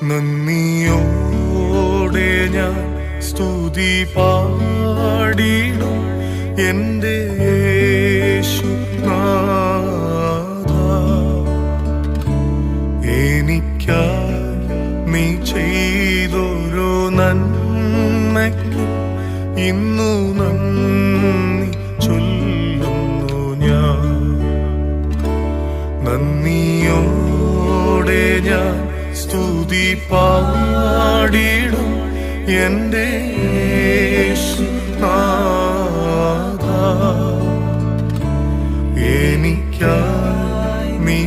നന്ദിയോടെ ഞാൻ സ്തുതി പാടിടും എൻ്റെ യേശുനാഥ. എനിക്കായി നീ ചെയ്തൊരു നന്മയ്ക്ക് ഇന്നു നന്ദി ചൊല്ലുന്നു ഞാൻ. നന്ദിയോടെ ഞാൻ സ്തുതി പാടിടും എൻ്റെ യേശുനാഥ. എനിക്കായി നീ